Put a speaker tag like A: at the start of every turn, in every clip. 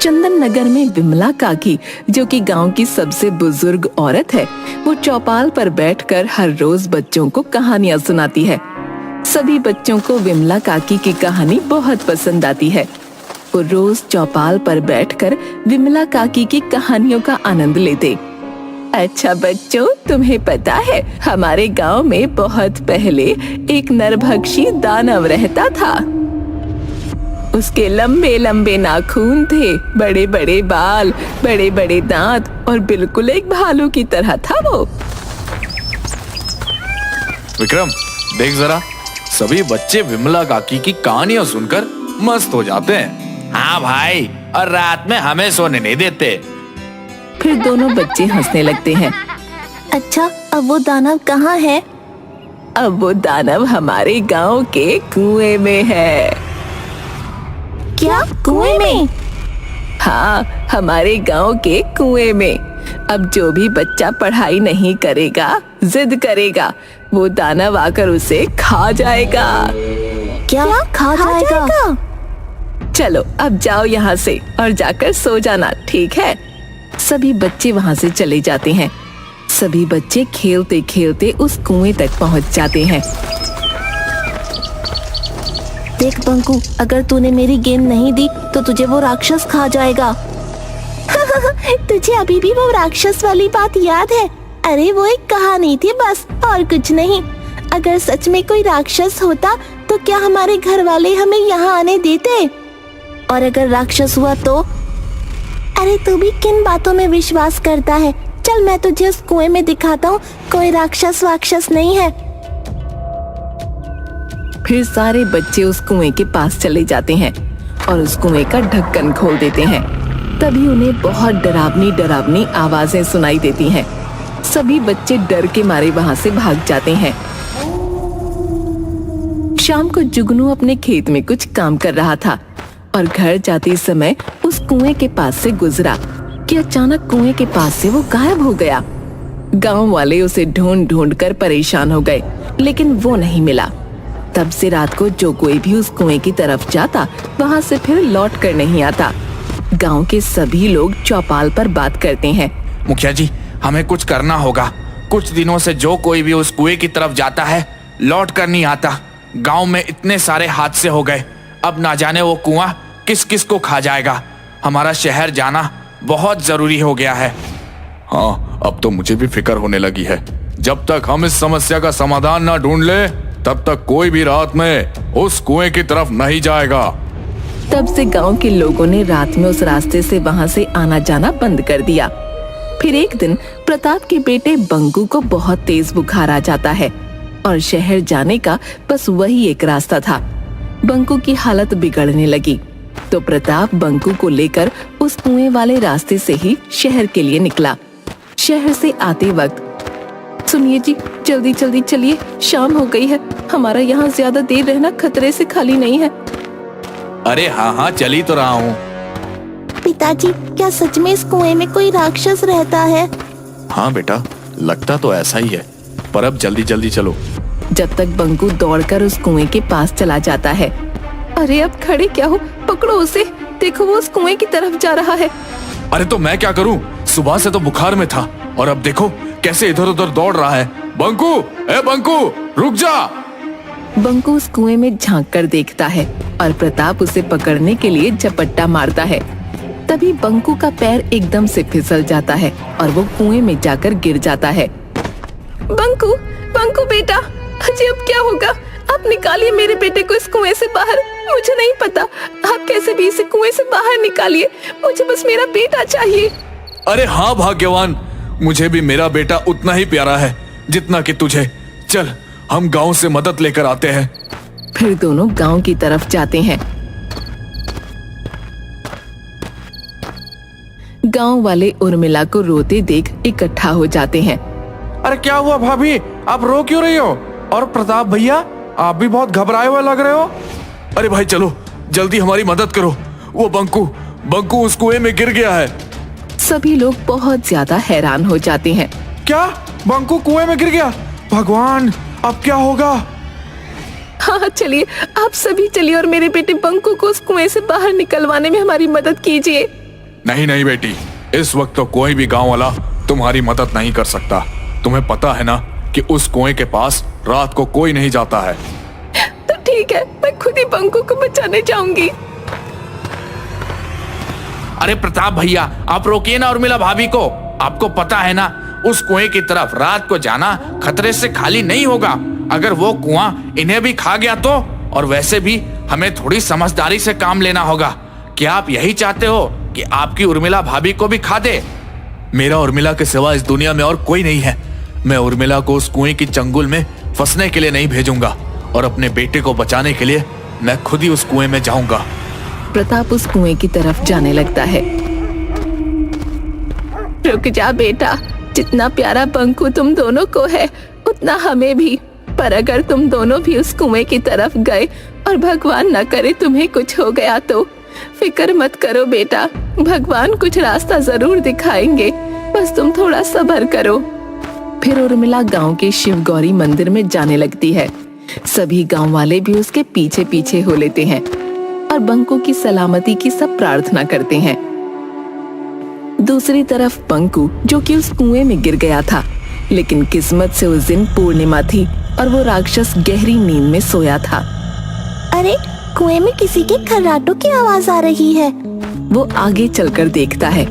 A: चंदन नगर में विमला काकी, जो कि गांव की सबसे बुजुर्ग औरत है, वो चौपाल पर बैठकर हर रोज बच्चों को कहानियां सुनाती है। सभी बच्चों को विमला काकी की कहानी बहुत पसंद आती है। वो रोज चौपाल पर बैठकर विमला काकी की कहानियों का आनंद लेते। अच्छा बच्चों, तुम्हें पता है हमारे गांव में बहुत पहले एक नरभक्षी दानव रहता था। उसके लंबे लंबे नाखून थे, बड़े बड़े बाल, बड़े बड़े दांत और बिल्कुल एक भालू की तरह था वो।
B: विक्रम, देख जरा, सभी बच्चे विमला काकी की कहानियां सुनकर मस्त हो जाते हैं।
C: हाँ भाई, और रात में हमें सोने नहीं देते।
A: फिर दोनों बच्चे हंसने लगते हैं।
D: अच्छा, अब वो दानव कहाँ है?
A: अब वो दानव हमारे गांव के कुएं में है।
D: क्या, कुएं में?
A: हाँ, हमारे गांव के कुएं में। अब जो भी बच्चा पढ़ाई नहीं करेगा, जिद करेगा, वो दानव आकर उसे खा जाएगा।
D: क्या खा जाएगा?
A: चलो अब जाओ यहाँ से और जाकर सो जाना, ठीक है? सभी बच्चे वहाँ से चले जाते हैं। सभी बच्चे खेलते खेलते उस कुएं तक पहुँच जाते हैं।
D: देख बंकू, अगर तूने मेरी गेंद नहीं दी तो तुझे वो राक्षस खा जाएगा। तुझे अभी भी वो राक्षस वाली बात याद है? अरे वो एक कहानी थी बस, और कुछ नहीं। अगर सच में कोई राक्षस होता तो क्या हमारे घर वाले हमें यहाँ आने देते? और अगर राक्षस हुआ तो? अरे तू भी किन बातों में विश्वास करता है? चल मैं तुझे उस कुएं में दिखाता हूँ, कोई राक्षस नहीं है।
A: फिर सारे बच्चे उस कुएं के पास चले जाते हैं और उस कुएं का ढक्कन खोल देते हैं। तभी उन्हें बहुत डरावनी डरावनी आवाजें सुनाई देती हैं। सभी बच्चे डर के मारे वहां से भाग जाते हैं। शाम को जुगनू अपने खेत में कुछ काम कर रहा था और घर जाते समय उस कुएं के पास से गुजरा कि अचानक कुएं के पास से वो गायब हो गया। गांव वाले उसे ढूंढ ढूंढ कर परेशान हो गए, लेकिन वो नहीं मिला। तब से रात को जो कोई भी उस कुएं की तरफ जाता, वहां से फिर लौट कर नहीं आता। गांव के सभी लोग चौपाल पर बात करते हैं।
C: मुखिया जी, हमें कुछ करना होगा। कुछ दिनों से जो कोई भी उस कुएं की तरफ जाता है, लौट कर नहीं आता। गांव में इतने सारे हादसे हो गए, अब ना जाने वो कुआं किस किस को खा जाएगा। हमारा शहर जाना बहुत जरूरी हो गया है।
B: हाँ, अब तो मुझे भी फिक्र होने लगी है। जब तक हम इस समस्या का समाधान ना ढूंढ ले, तब तक कोई भी रात में उस कुएं की तरफ नहीं जाएगा।
A: तब से गांव के लोगों ने रात में उस रास्ते से वहां से आना जाना बंद कर दिया। फिर एक दिन प्रताप के बेटे बंकू को बहुत तेज बुखार आ जाता है और शहर जाने का बस वही एक रास्ता था। बंकू की हालत बिगड़ने लगी तो प्रताप बंकू को लेकर उस कुएं वाले रास्ते से ही शहर के लिए निकला। शहर से आते वक्त, सुनिए जी, जल्दी जल्दी चलिए, शाम हो गई है। हमारा यहाँ ज्यादा देर रहना खतरे से खाली नहीं है।
C: अरे हाँ, चली तो रहा हूँ।
D: पिताजी, क्या सच में इस कुएं में कोई राक्षस रहता है?
B: हाँ बेटा, लगता तो ऐसा ही है, पर अब जल्दी जल्दी चलो।
A: जब तक बंकू दौड़कर उस कुएं के पास चला जाता है। अरे अब खड़े क्या हो, पकड़ो उसे, देखो वो उस कुएं की तरफ जा रहा है।
B: अरे तो मैं क्या करूं? सुबह से तो बुखार में था और अब देखो कैसे इधर उधर दौड़ रहा है। बंकू, ए बंकू, रुक जा।
A: बंकू उस कुएं में झांक कर देखता है और प्रताप उसे पकड़ने के लिए झपट्टा मारता है। तभी बंकू का पैर एकदम से फिसल जाता है और वो कुएं में जाकर गिर जाता है। बंकू, बंकू बेटा, अजी अब क्या होगा? आप निकालिए मेरे बेटे को इस कुएं से बाहर। मुझे नहीं पता, आप कैसे भी इसे कुएं से बाहर निकालिए। मुझे बस मेरा बेटा चाहिए।
B: अरे हाँ भाग्यवान, मुझे भी मेरा बेटा उतना ही प्यारा है जितना कि तुझे। चल, हम गांव से मदद लेकर आते हैं।
A: फिर दोनों गांव की तरफ जाते हैं। गांव वाले उर्मिला को रोते देख इकट्ठा हो जाते हैं।
C: अरे क्या हुआ भाभी, आप रो क्यों रही हो? और प्रताप भैया, आप भी बहुत घबराए हुए लग रहे हो।
B: अरे भाई चलो, जल्दी हमारी मदद करो। वो बंकू उस कुएं में गिर गया है।
A: सभी लोग बहुत ज्यादा हैरान हो जाते हैं।
C: क्या, बंकू कुएं में गिर गया? भगवान, अब क्या होगा?
A: हाँ चलिए, आप सभी चलिए और मेरे बेटे बंकू को उस कुएं से बाहर निकलवाने में हमारी मदद कीजिए।
B: नहीं नहीं बेटी, इस वक्त तो कोई भी गांव वाला तुम्हारी मदद नहीं कर सकता। तुम्हें पता है ना कि उस कुएं के पास रात को कोई नहीं जाता है।
A: तो ठीक है, मैं खुद ही बंकू को बचाने जाऊंगी।
C: अरे प्रताप भैया, आप रोकिए ना उर्मिला भाभी को। आपको पता है ना, उस कुएं की तरफ रात को जाना खतरे से खाली नहीं होगा। अगर वो कुआं इन्हें भी खा गया तो? और वैसे भी हमें थोड़ी समझदारी से काम लेना होगा। क्या आप यही चाहते हो कि आपकी उर्मिला भाभी को भी खा दे?
B: मेरा उर्मिला के सिवा इस दुनिया में और कोई नहीं है। मैं उर्मिला को उस कुएं की चंगुल में फंसने के लिए नहीं भेजूंगा, और अपने बेटे को बचाने के लिए मैं खुद ही उस कुएं में जाऊंगा।
A: प्रताप उस कुएं की तरफ जाने लगता है। रुक जा बेटा, जितना प्यारा बंकू तुम दोनों को है उतना हमें भी। पर अगर तुम दोनों भी उस कुएं की तरफ गए और भगवान न करे तुम्हें कुछ हो गया तो फिक्र मत करो बेटा, भगवान कुछ रास्ता जरूर दिखाएंगे, बस तुम थोड़ा सब्र करो। फिर उर्मिला गांव के शिव गौरी मंदिर में जाने लगती है। सभी गांव वाले भी उसके पीछे पीछे हो लेते हैं और बंकू की सलामती की सब प्रार्थना करते हैं। दूसरी तरफ बंकू, जो कि उस कुएं में गिर गया था, लेकिन किस्मत से उस दिन पूर्णिमा थी और वो राक्षस गहरी नींद में सोया था।
D: अरे, कुएं में किसी के खर्राटों की आवाज आ रही है।
A: वो आगे चलकर देखता है।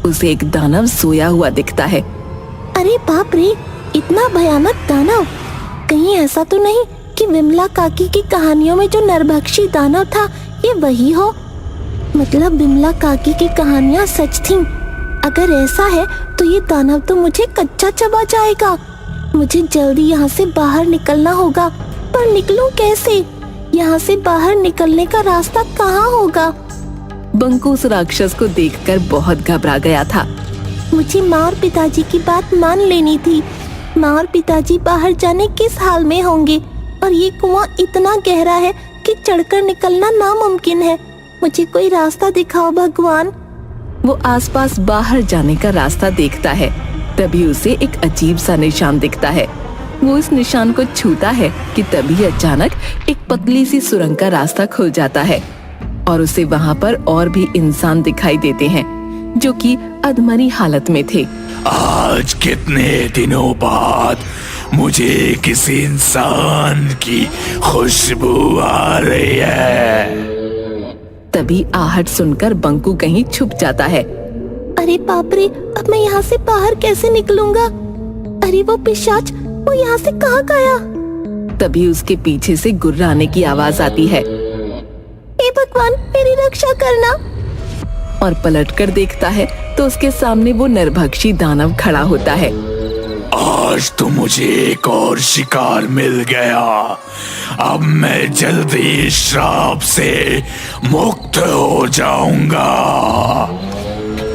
A: उसे एक दानव सोया हुआ दिखता है।
D: अरे बाप रे, इतना भयानक दानव! कहीं ऐसा तो नहीं कि विमला काकी की कहानियों में जो नरभक्षी दानव था ये वही हो? मतलब विमला काकी की कहानियाँ सच थीं। अगर ऐसा है तो ये दानव तो मुझे कच्चा चबा जाएगा। मुझे जल्दी यहाँ से बाहर निकलना होगा, पर निकलूं कैसे? यहाँ से बाहर निकलने का रास्ता कहाँ होगा?
A: बंकू उस राक्षस को देखकर बहुत घबरा गया था।
D: मुझे माँ और पिताजी की बात मान लेनी थी। माँ और पिताजी बाहर जाने किस हाल में होंगे, और ये कुआं इतना गहरा है कि चढ़कर निकलना नामुमकिन है। मुझे कोई रास्ता दिखाओ भगवान।
A: वो आसपास बाहर जाने का रास्ता देखता है। तभी उसे एक अजीब सा निशान दिखता है। वो इस निशान को छूता है कि तभी अचानक एक पतली सी सुरंग का रास्ता खुल जाता है और उसे वहाँ पर और भी इंसान दिखाई देते हैं जो कि अधमरी हालत में थे।
B: आज कितने दिनों बाद मुझे किसी इंसान की खुशबू आ रही है।
A: तभी आहट सुनकर बंकू कहीं छुप जाता है।
D: अरे बाप रे, अब मैं यहाँ से बाहर कैसे निकलूंगा? अरे वो पिशाच, वो यहाँ से कहाँ गया?
A: तभी उसके पीछे से गुर्राने की आवाज आती है।
D: हे भगवान, मेरी रक्षा करना।
A: और पलटकर देखता है तो उसके सामने वो नरभक्षी दानव खड़ा होता है।
B: आज तो मुझे एक और शिकार मिल गया। अब मैं जल्दी श्राप से मुक्त हो जाऊंगा।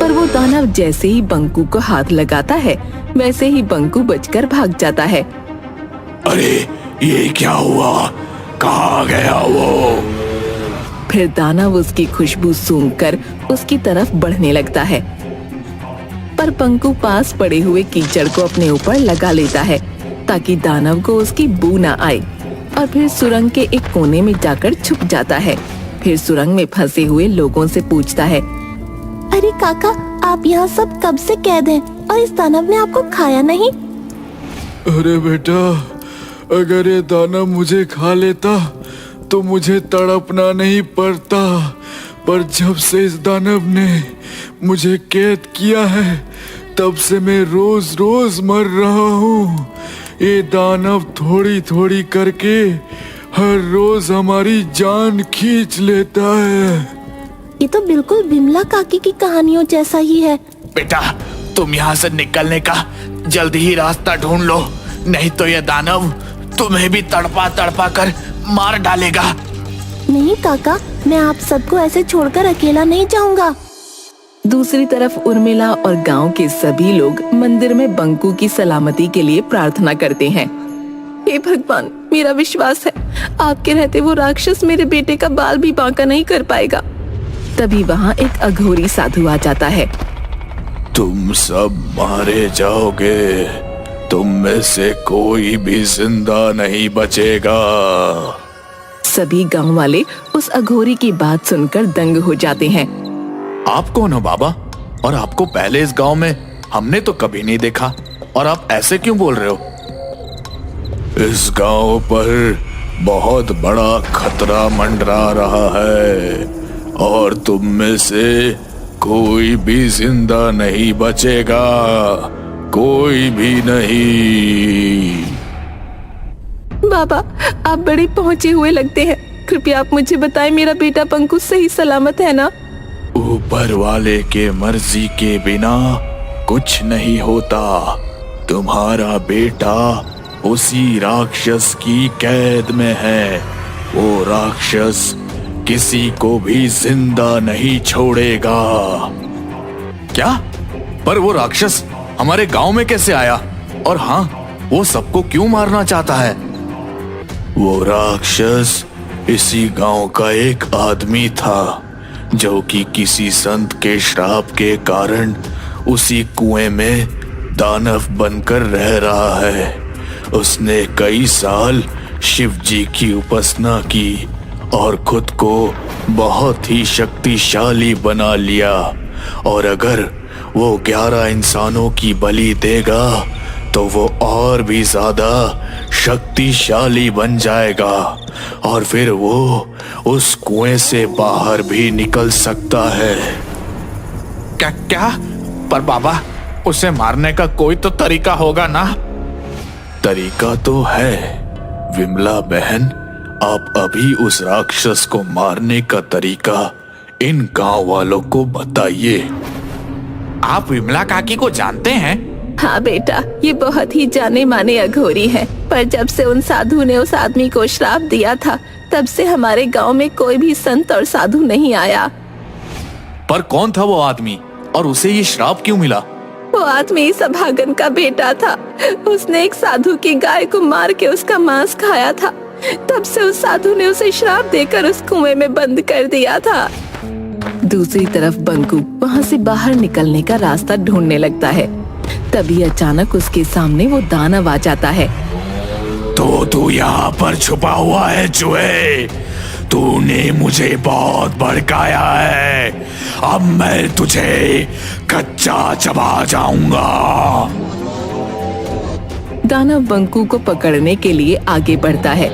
A: पर वो दानव जैसे ही बंकू को हाथ लगाता है वैसे ही बंकू बचकर भाग जाता है।
B: अरे ये क्या हुआ? कहाँ गया वो?
A: फिर दानव उसकी खुशबू सूंघकर उसकी तरफ बढ़ने लगता है, पर बंकू पास पड़े हुए कीचड़ को अपने ऊपर लगा लेता है ताकि दानव को उसकी बू न आए, और फिर सुरंग के एक कोने में जाकर छुप जाता है। फिर सुरंग में फंसे हुए लोगों से पूछता है।
D: अरे काका, आप यहाँ सब कब से कैद हैं और इस दानव ने आपको खाया नहीं?
E: अरे बेटा, अगर ये दानव मुझे खा लेता तो मुझे तड़पना नहीं पड़ता, पर जब से इस दानव ने मुझे कैद किया है तब से मैं रोज रोज मर रहा हूँ। ये दानव थोड़ी थोड़ी करके हर रोज हमारी जान खींच लेता है।
D: ये तो बिल्कुल विमला काकी की कहानियों जैसा ही है।
C: बेटा, तुम यहाँ से निकलने का जल्दी ही रास्ता ढूंढ लो, नहीं तो यह दानव तुम्हें भी तड़पा तड़पा कर मार डालेगा।
D: नहीं काका, मैं आप सबको ऐसे छोड़कर अकेला नहीं जाऊंगा।
A: दूसरी तरफ उर्मिला और गांव के सभी लोग मंदिर में बंकू की सलामती के लिए प्रार्थना करते हैं। हे भगवान, मेरा विश्वास है आपके रहते वो राक्षस मेरे बेटे का बाल भी बांका नहीं कर पाएगा। तभी वहाँ एक अघोरी साधु आ जाता है।
B: तुम सब मारे जाओगे, तुम में से कोई भी जिंदा नहीं बचेगा।
A: सभी गांव वाले उस अघोरी की बात सुनकर दंग हो जाते हैं।
B: आप कौन हो बाबा? और आपको पहले इस गांव में हमने तो कभी नहीं देखा, और आप ऐसे क्यों बोल रहे हो?
E: इस गांव पर बहुत बड़ा खतरा मंडरा रहा है और तुम में से कोई भी जिंदा नहीं बचेगा, कोई भी नहीं।
A: बाबा, आप बड़े पहुंचे हुए लगते हैं। कृपया आप मुझे बताएं, मेरा बेटा पंकु सही सलामत है ना?
E: ऊपर वाले के मर्जी के बिना कुछ नहीं होता। तुम्हारा बेटा उसी राक्षस की कैद में है। वो राक्षस किसी को भी जिंदा नहीं छोड़ेगा।
B: क्या? पर वो राक्षस हमारे गांव में कैसे आया? और हाँ, वो सबको क्यों मारना चाहता है?
E: वो राक्षस इसी गांव का एक आदमी था जो कि किसी संत के श्राप के कारण उसी कुएं में दानव बनकर रह रहा है। उसने कई साल शिव जी की उपासना की और खुद को बहुत ही शक्तिशाली बना लिया, और अगर वो 11 इंसानों की बलि देगा तो वो और भी ज्यादा शक्तिशाली बन जाएगा, और फिर वो उस कुएं से बाहर भी निकल सकता है।
C: क्या क्या? पर बाबा, उसे मारने का कोई तो तरीका होगा ना?
E: तरीका तो है विमला बहन। आप अभी उस राक्षस को मारने का तरीका इन गांव वालों को बताइए।
C: आप विमला काकी को जानते हैं?
A: हाँ बेटा, ये बहुत ही जाने माने अघोरी है। पर जब से उन साधु ने उस आदमी को श्राप दिया था, तब से हमारे गांव में कोई भी संत और साधु नहीं आया।
B: पर कौन था वो आदमी, और उसे ये श्राप क्यों मिला?
A: वो आदमी सभागन का बेटा था। उसने एक साधु की गाय को मार के उसका मांस खाया था। तब से उस साधु ने उसे श्राप देकर उस कुएं में बंद कर दिया था। दूसरी तरफ बंकू वहाँ से बाहर निकलने का रास्ता ढूंढने लगता है। तभी अचानक उसके सामने वो दानव आ जाता है।
E: तो तू यहाँ पर छुपा हुआ है चूहे? तूने मुझे बहुत भड़काया है। अब मैं तुझे कच्चा चबा जाऊंगा।
A: दानव बंकू को पकड़ने के लिए आगे बढ़ता है,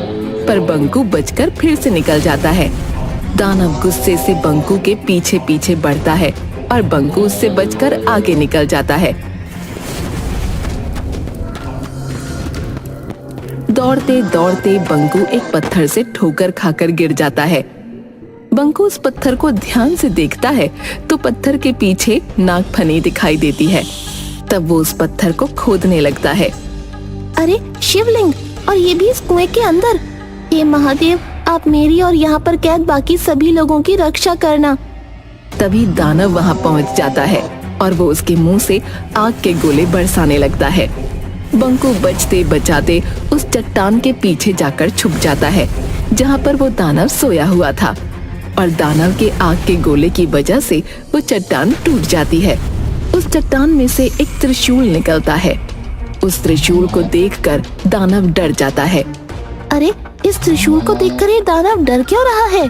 A: पर बंकू बचकर फिर से निकल जाता है। दानव गुस्से से बंकू के पीछे पीछे बढ़ता है और बंकू उससे बचकर आगे निकल जाता है। दौड़ते दौड़ते बंकू एक पत्थर से ठोकर खाकर गिर जाता है। बंकू उस पत्थर को ध्यान से देखता है तो पत्थर के पीछे नागफनी दिखाई देती है। तब वो उस पत्थर को खोदने लगता है।
D: अरे शिवलिंग, और ये भी इस कुएं के अंदर। हे महादेव, आप मेरी और यहाँ पर कैद बाकी सभी लोगों की रक्षा करना।
A: तभी दानव वहाँ पहुँच जाता है और वो उसके मुंह से आग के गोले बरसाने लगता है। बंकू बचते बचाते उस चट्टान के पीछे जाकर छुप जाता है जहाँ पर वो दानव सोया हुआ था, और दानव के आग के गोले की वजह से वो चट्टान टूट जाती है। उस चट्टान में से एक त्रिशूल निकलता है। उस त्रिशूल को देखकर दानव डर जाता है।
D: अरे, इस त्रिशूल को देखकर ये दानव डर क्यों रहा है?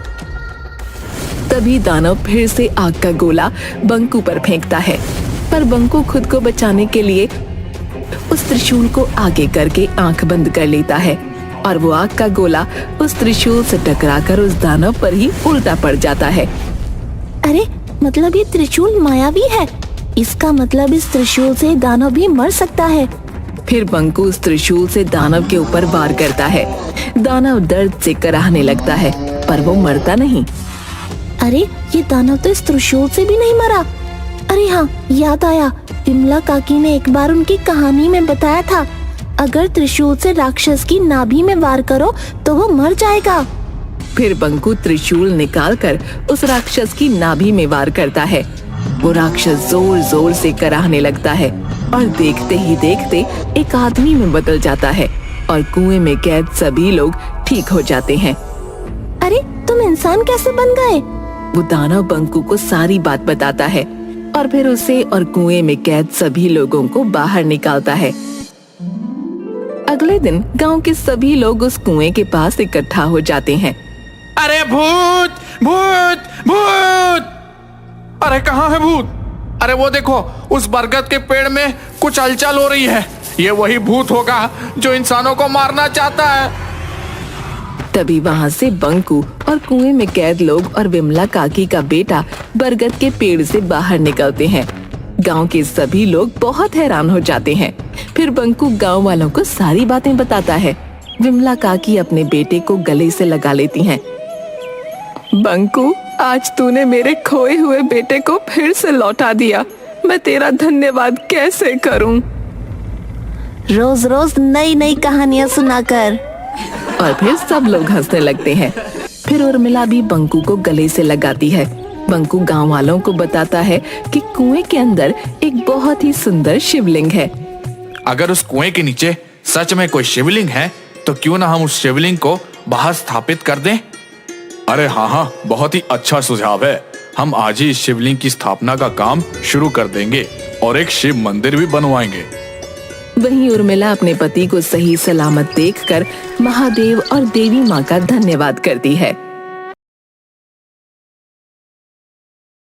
A: तभी दानव फिर से आग का गोला बंकू पर फेंकता है, पर बंकू खुद को बचाने के लिए उस त्रिशूल को आगे करके आंख बंद कर लेता है, और वो आग का गोला उस त्रिशूल से टकराकर उस दानव पर ही उल्टा पड़ जाता है।
D: अरे, मतलब ये त्रिशूल मायावी है। इसका मतलब इस त्रिशूल से दानव भी मर सकता है।
A: फिर बंकू उस त्रिशूल से दानव के ऊपर वार करता है। दानव दर्द से कराहने लगता है, पर वो मरता नहीं।
D: अरे, ये दानव तो इस त्रिशूल से भी नहीं मरा। अरे हाँ, याद आया, विमला काकी ने एक बार उनकी कहानी में बताया था, अगर त्रिशूल से राक्षस की नाभि में वार करो तो वो मर जाएगा।
A: फिर बंकू त्रिशूल निकालकर उस राक्षस की नाभि में वार करता है। वो राक्षस जोर जोर से कराहने लगता है और देखते ही देखते एक आदमी में बदल जाता है, और कुएं में कैद सभी लोग ठीक हो जाते हैं।
D: अरे, तुम इंसान कैसे बन गए?
A: वो दानव बंकू को सारी बात बताता है और फिर उसे और कुएं में कैद सभी लोगों को बाहर निकालता है। अगले दिन गांव के सभी लोग उस कुएं के पास इकट्ठा हो जाते हैं।
C: अरे भूत भूत भूत! अरे कहाँ है भूत? अरे वो देखो, उस बरगद के पेड़ में कुछ हलचल हो रही है। ये वही भूत होगा जो इंसानों को मारना चाहता है।
A: तभी वहां से बंकू और कुएं में कैद लोग और विमला काकी का बेटा बरगद के पेड़ से बाहर निकलते हैं। गांव के सभी लोग बहुत हैरान हो जाते हैं। फिर बंकू गांव वालों को सारी बातें बताता है। विमला काकी अपने बेटे को गले से लगा लेती हैं। बंकू, आज तूने मेरे खोए हुए बेटे को फिर से लौटा दिया। मैं तेरा धन्यवाद कैसे करूं?
D: रोज रोज नई नई कहानियाँ सुनाकर।
A: और फिर सब लोग हंसने लगते हैं। फिर उर्मिला भी बंकू को गले से लगाती है। बंकू गांव वालों को बताता है कि कुएं के अंदर एक बहुत ही सुंदर शिवलिंग है।
C: अगर उस कुएं के नीचे सच में कोई शिवलिंग है तो क्यों ना हम उस शिवलिंग को बाहर स्थापित कर दें?
B: अरे हाँ, बहुत ही अच्छा सुझाव है। हम आज ही इस शिवलिंग की स्थापना का काम शुरू कर देंगे और एक शिव मंदिर भी बनवाएंगे।
A: वहीं उर्मिला अपने पति को सही सलामत देखकर महादेव और देवी माँ का धन्यवाद करती है।